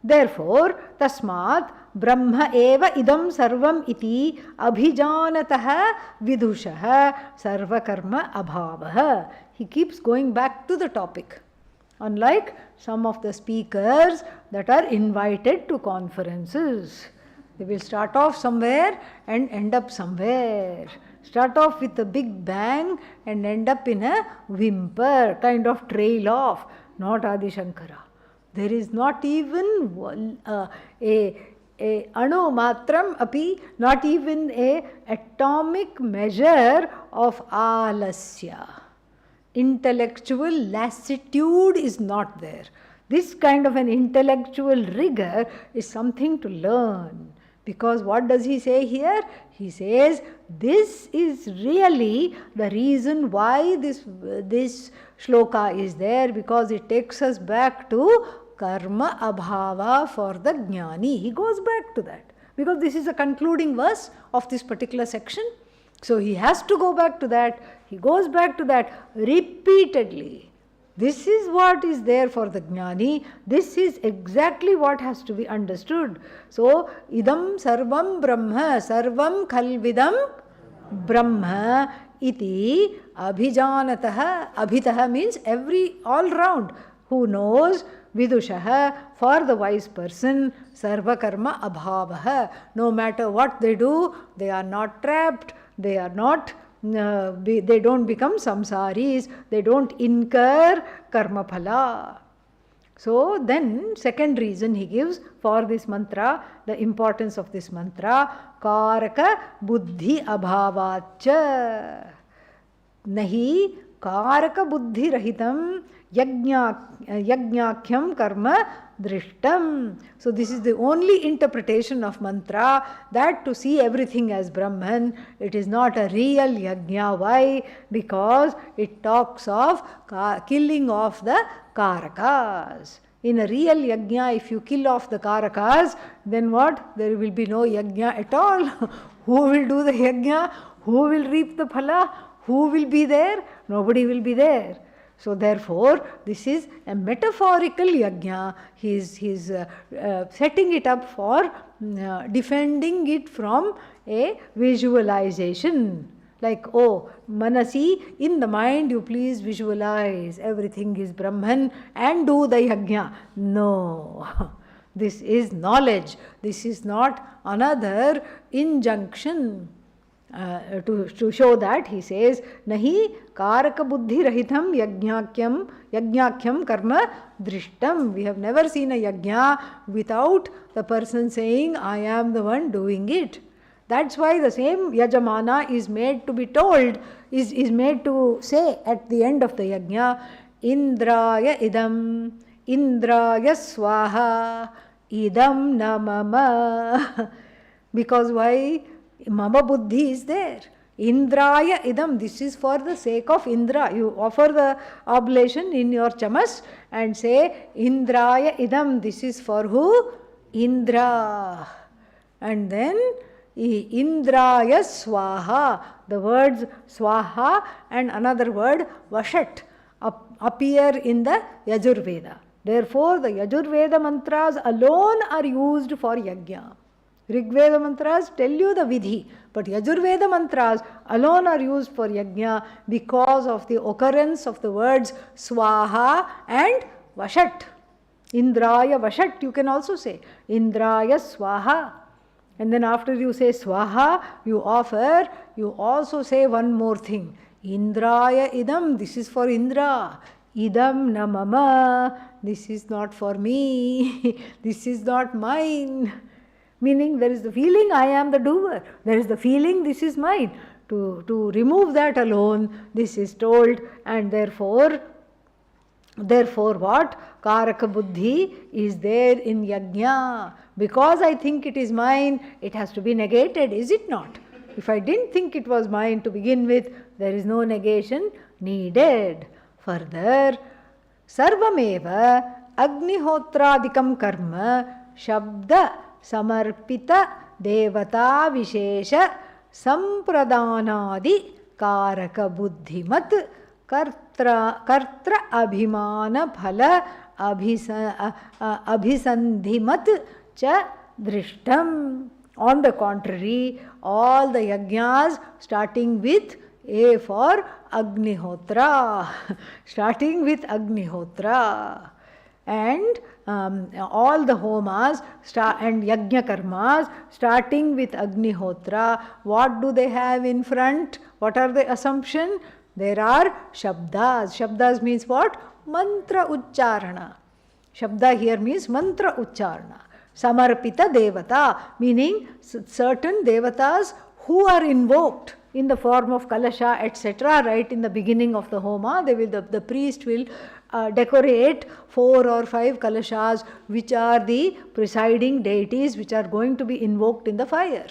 Therefore, tasmat Brahma eva idam sarvam iti abhijanatah vidushah sarva karma abhavah. He keeps going back to the topic. Unlike some of the speakers that are invited to conferences. They will start off somewhere and end up somewhere. Start off with a big bang and end up in a whimper, kind of trail off. Not Adi Shankara. There is not even a anu matram api, not even a atomic measure of alasya. Intellectual lassitude is not there. This kind of an intellectual rigor is something to learn. Because what does he say here? He says, this is really the reason why this shloka is there, because it takes us back to karma abhava for the jnani. He goes back to that, because this is a concluding verse of this particular section. So he has to go back to that. He goes back to that repeatedly. This is what is there for the jnani. This is exactly what has to be understood. So, idam sarvam brahma, sarvam khalvidam brahma iti abhijanatah. Abhitaha means all round. Who knows? Vidushaha, for the wise person, sarva karma abhavaha. No matter what they do, they are not trapped, they are not they don't become samsaris, they don't incur karma phala. So then, second reason he gives for this mantra, the importance of this mantra, karaka buddhi abhavacha. Nahi karaka buddhi rahitam yajnakhyam karma drishtam. So this is the only interpretation of mantra, that to see everything as Brahman. It is not a real yajna. Why? Because it talks of killing off the karakas. In a real yajna, if you kill off the karakas, then what? There will be no yajna at all. Who will do the yajna? Who will reap the phala? Who will be there? Nobody will be there. So therefore, this is a metaphorical yajna. He is setting it up for defending it from a visualization. Like, oh, manasi, in the mind you please visualize everything is Brahman and do the yajna. No. This is knowledge. This is not another injunction. To show that, he says, nahi karaka buddhi rahitam yajnakhyam karma drishtam. We have never seen a yajna without the person saying, I am the one doing it. That's why the same yajamana is made to be told, is made to say at the end of the yajna, Indraya idam, Indraya swaha, idam namama. Because why? Mama buddhi is there. Indraya idam, this is for the sake of Indra. You offer the oblation in your chamas and say, Indraya idam, this is for who? Indra. And then, Indraya swaha. The words swaha and another word vashat appear in the Yajurveda. Therefore, the Yajurveda mantras alone are used for yajna. Rigveda mantras tell you the vidhi, but Yajurveda mantras alone are used for yajna because of the occurrence of the words swaha and vashat. Indraya vashat, you can also say. Indraya swaha. And then after you say swaha, you offer, you also say one more thing. Indraya idam, this is for Indra. Idam namama, this is not for me. This is not mine. Meaning there is the feeling I am the doer. There is the feeling this is mine. To remove that alone, this is told, and therefore what? Karaka buddhi is there in yajna. Because I think it is mine, it has to be negated, is it not? If I didn't think it was mine to begin with, there is no negation needed. Further, sarvameva agnihotradikam karma shabda samarpita devata vishesha sampradanadi karaka buddhimat kartra abhimana phala abhisandhimat cha drishtam. On the contrary, all the yajnas starting with A for Agnihotra, starting with Agnihotra, and all the homas and yajna karmas starting with Agnihotra, what do they have in front? What are the assumption? There are shabdas. Shabdas means what? Mantra ucharana. Shabda here means mantra ucharna. Samarpita devata, meaning certain devatas who are invoked in the form of kalasha, etc. Right in the beginning of the homa, the priest will decorate 4 or 5 kalashas, which are the presiding deities which are going to be invoked in the fire.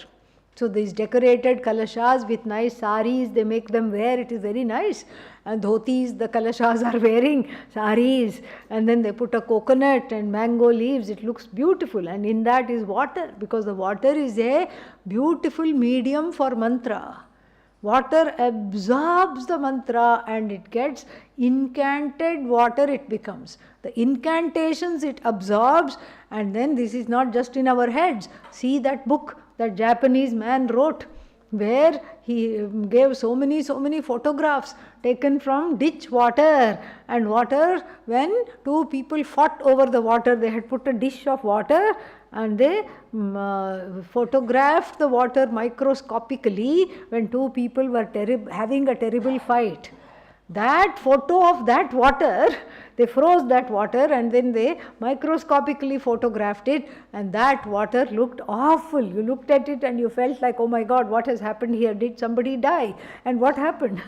So these decorated kalashas with nice saris, they make them wear, it is very nice. And dhotis, the kalashas are wearing saris, and then they put a coconut and mango leaves, it looks beautiful. And in that is water, because the water is a beautiful medium for mantra. Water absorbs the mantra and it gets incanted water, it becomes. The incantations it absorbs, and then this is not just in our heads. See that book that Japanese man wrote, where he gave so many photographs taken from ditch water. And water, when 2 people fought over the water, they had put a dish of water and they photographed the water microscopically when 2 people were having a terrible fight. That photo of that water, they froze that water and then they microscopically photographed it, and that water looked awful. You looked at it and you felt like, oh my God, what has happened here? Did somebody die? And what happened?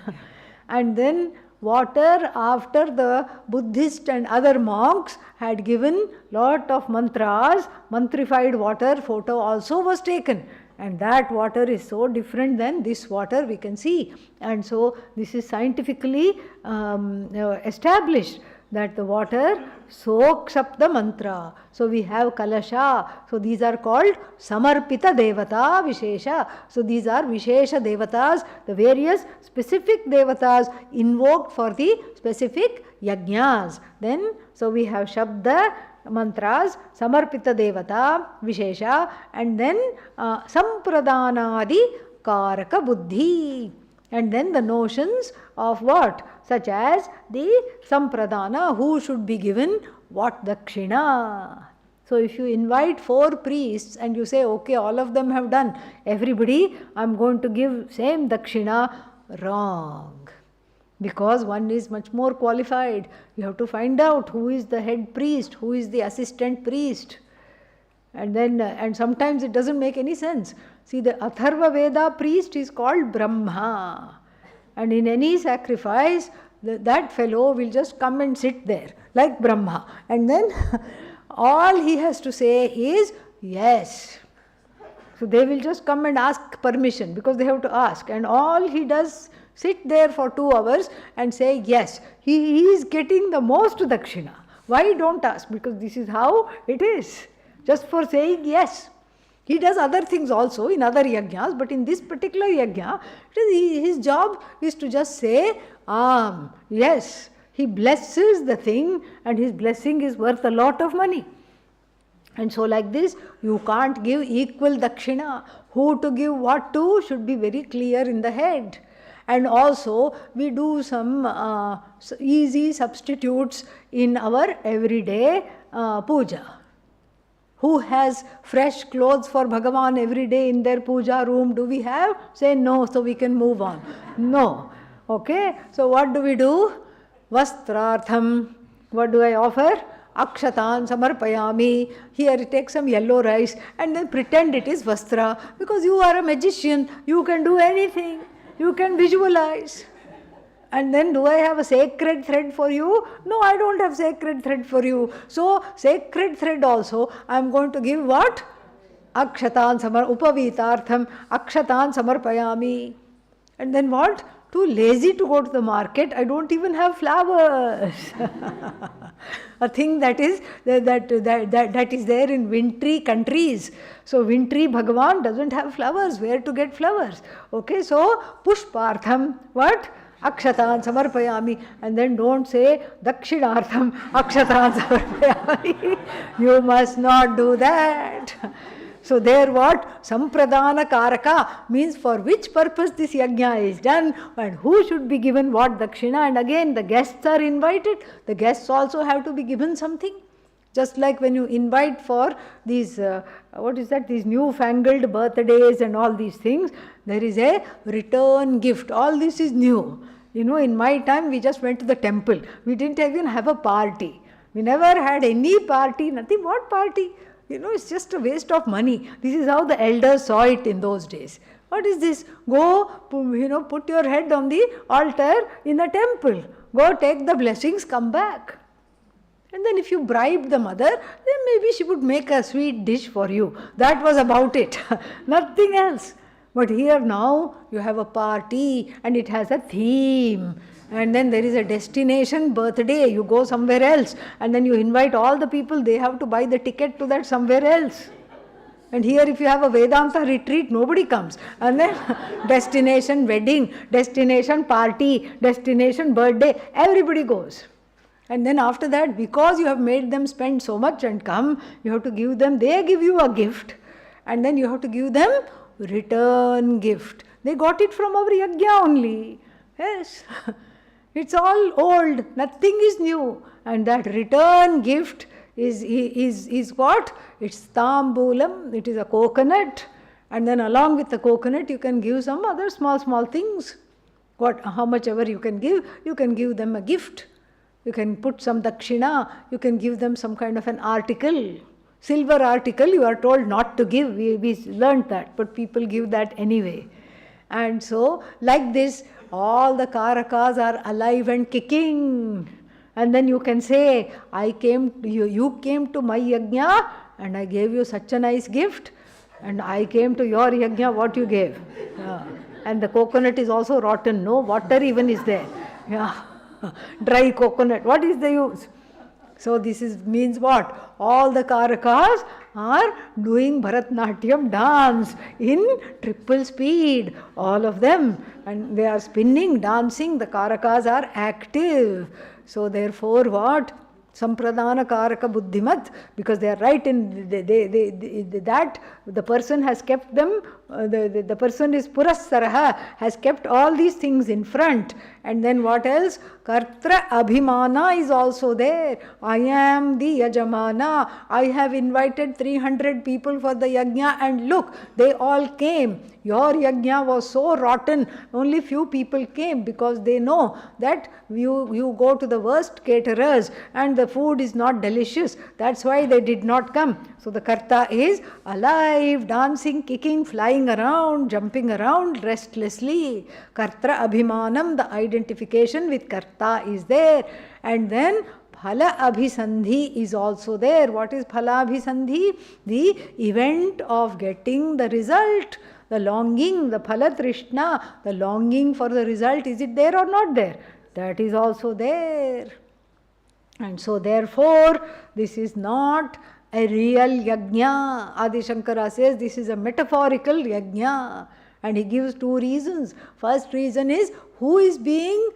And then water, after the Buddhist and other monks had given lot of mantras, mantrified water photo also was taken. And that water is so different than this water we can see. And so this is scientifically established that the water soaks up the mantra. So we have kalasha. So these are called samarpita devata vishesha. So these are vishesha devatas, the various specific devatas invoked for the specific yajnas. Then, so we have shabda, mantras, samarpita devata, vishesha, and then sampradhanadi karaka buddhi. And then the notions of what? Such as the sampradhana, who should be given what dakshina. So if you invite 4 priests and you say, okay, all of them have done, everybody, I'm going to give same dakshina, wrong. Because one is much more qualified. You have to find out who is the head priest, who is the assistant priest. And then, and sometimes it doesn't make any sense. See, the Atharva Veda priest is called Brahma. And in any sacrifice, that fellow will just come and sit there, like Brahma. And then all he has to say is, yes. So they will just come and ask permission, because they have to ask. And all he does, sit there for 2 hours and say yes. He is getting the most dakshina. Why don't ask? Because this is how it is. Just for saying yes. He does other things also in other yajnas, but in this particular yajna, his job is to just say, yes. He blesses the thing, and his blessing is worth a lot of money. And so like this, you can't give equal dakshina. Who to give what to should be very clear in the head. And also, we do some easy substitutes in our everyday puja. Who has fresh clothes for Bhagavan every day in their puja room? Do we have? Say no, so we can move on. No. Okay? So what do we do? Vastrartham. What do I offer? Akshatan samarpayami. Here take some yellow rice and then pretend it is vastra. Because you are a magician. You can do anything. You can visualize. And then, do I have a sacred thread for you? No, I don't have sacred thread for you. So, sacred thread also, I am going to give what? Akshatan upavitartham, akshatan samarpayami. And then what? Too lazy to go to the market. I don't even have flowers. A thing that is there in wintry countries. So wintry Bhagavan doesn't have flowers. Where to get flowers? Okay, so pushpartham. What? Akshatan samarpayami. And then don't say dakshinartham akshatan samarpayami. You must not do that. So there what? Sampradhana karaka means for which purpose this yajna is done and who should be given what dakshina. And again the guests are invited. The guests also have to be given something. Just like when you invite for these, these newfangled birthdays and all these things, there is a return gift. All this is new. You know, in my time we just went to the temple. We didn't even have a party. We never had any party, nothing. What party? It's just a waste of money. This is how the elders saw it in those days. What is this? Go, put your head on the altar in a temple. Go take the blessings, come back. And then if you bribe the mother, then maybe she would make a sweet dish for you. That was about it. Nothing else. But here now, you have a party and it has a theme. And then there is a destination birthday. You go somewhere else. And then you invite all the people. They have to buy the ticket to that somewhere else. And here if you have a Vedanta retreat, nobody comes. And then destination wedding, destination party, destination birthday, everybody goes. And then after that, because you have made them spend so much and come, you have to give them, they give you a gift. And then you have to give them return gift. They got it from our yajna only. Yes. It's all old, nothing is new. And that return gift is what? It's tambulam, it is a coconut. And then along with the coconut, you can give some other small things. How much ever you can give them a gift. You can put some dakshina, you can give them some kind of an article. Silver article, you are told not to give. We learned that, but people give that anyway. And so, like this, all the karakas are alive and kicking. And then you can say, you came to my yajna and I gave you such a nice gift. And I came to your yajna, what you gave. Yeah. And the coconut is also rotten, no water even is there. Yeah. Dry coconut, what is the use? So this means what? All the karakas are doing Bharatnatyam dance in triple speed, all of them. And they are spinning, dancing, the karakas are active. So therefore what? Sampradana karaka buddhimat, because they are right in that the person has kept them, the person is purassaraha, has kept all these things in front. And then what else? Kartra abhimana is also there. I am the yajamana. I have invited 300 people for the yajna and look, they all came. Your yajna was so rotten, only few people came because they know that you go to the worst caterers and the food is not delicious. That's why they did not come. So the karta is alive, dancing, kicking, flying around, jumping around restlessly. Kartra abhimanam, the identification with karta is there. And then phala abhisandhi is also there. What is phala abhisandhi? The event of getting the result. The longing, the phala trishna, the longing for the result, is it there or not there? That is also there. And so therefore, this is not a real yajna. Adi Shankara says this is a metaphorical yajna. And he gives two reasons. First reason is, who is being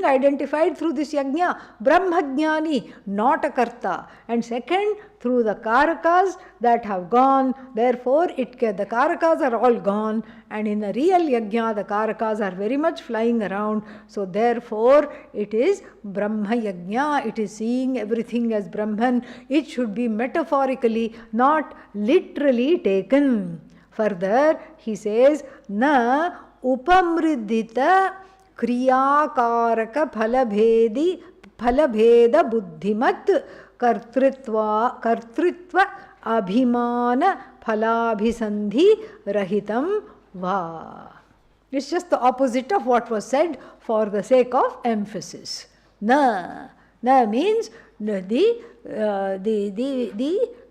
identified through this yajna? Brahmajnani, not a karta. And second, through the karakas that have gone. Therefore, the karakas are all gone. And in the real yajna, the karakas are very much flying around. So therefore, it is Brahma yajna. It is seeing everything as Brahman. It should be metaphorically, not literally taken. Further, he says, na upamridita kriyakaraka phalabheda buddhimat kartritva abhimana phalabhisandhi rahitam va. It's just the opposite of what was said for the sake of emphasis. Na means the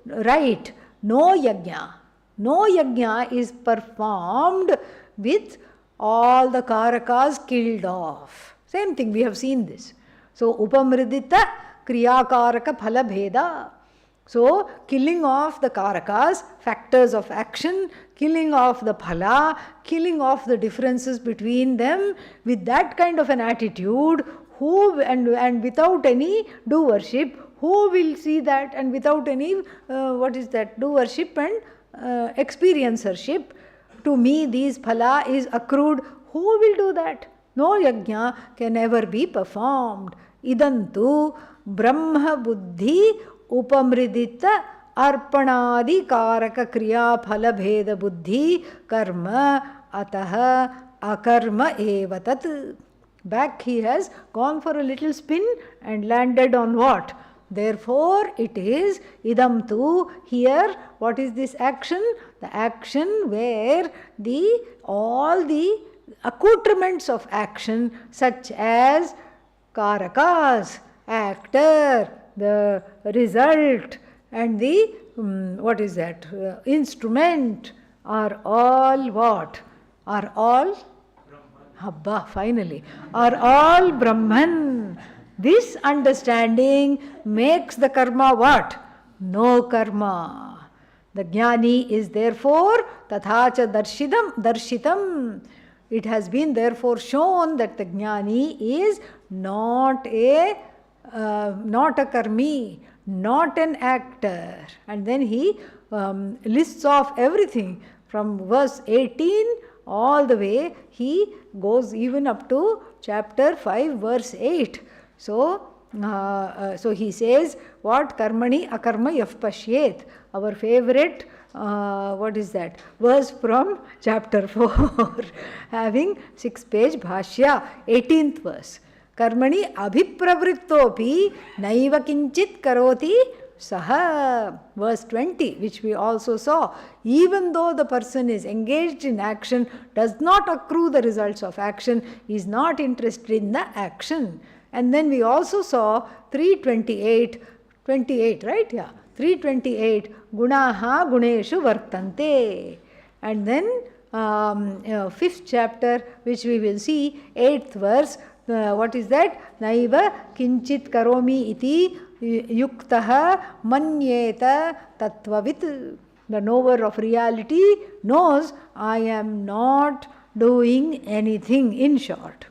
right, no yajna. No yajna is performed with all the karakas killed off. Same thing, we have seen this. So, upamridita kriyakaraka phalabheda. So, killing off the karakas, factors of action, killing off the phala, killing off the differences between them, with that kind of an attitude, and without any doership, who will see that? And without any, doership and experiencership, to me these phala is accrued. Who will do that? No yajna can ever be performed. Idantu brahma buddhi upamridita arpanadi karaka kriya phala bheda buddhi karma ataha akarma evatat. Back he has gone for a little spin and landed on what? Therefore, it is idam tu. Here, what is this action? The action where all the accoutrements of action, such as karakas, actor, the result, and the what is that? Instrument, are all what? Are all Habba, finally, are all Brahman. This understanding makes the karma what? No karma. The jnani is therefore tathacha darshitam. It has been therefore shown that the jnani is not a karmi, not an actor. And then he lists off everything from verse 18 all the way. He goes even up to chapter 5 verse 8. So he says, what? Karmani akarma yaf pashyet. Our favorite, what is that? Verse from chapter 4, having 6-page bhashya, 18th verse. Karmani abhipravrittopi naiva kinchit karoti saha. Verse 20, which we also saw. Even though the person is engaged in action, does not accrue the results of action, is not interested in the action. And then we also saw 328, right? Yeah, 328, gunaha guneshu vartante. And then 5th chapter, which we will see, 8th verse, what is that? Naiva kinchit karomi iti yuktaha manyeta tattvavit. The knower of reality knows, I am not doing anything, in short.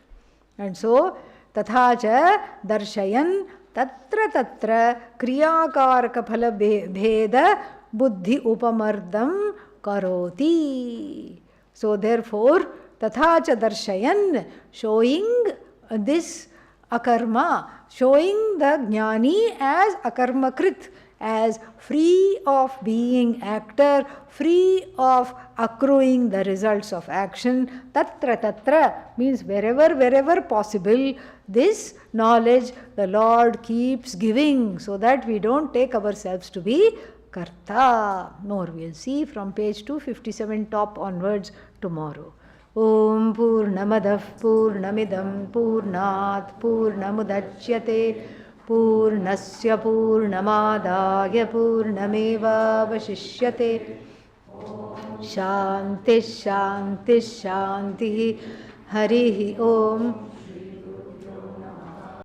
And so, tathacha darshayan tatra kriyakaraka phala bheda buddhi upamardam karoti. So therefore, tathacha darshayan, showing this akarma, showing the jnani as akarmakrit, as free of being actor, free of accruing the results of action. Tatra means wherever possible, this knowledge the Lord keeps giving, so that we don't take ourselves to be karta. More we'll see from page 257 top onwards tomorrow. Om Purnamadah Purnamidam Purnat Purnamudachyate Purnasya Purnamadaya Purnameva Vashishyate. Shanti Shanti Shanti. Harihi Om.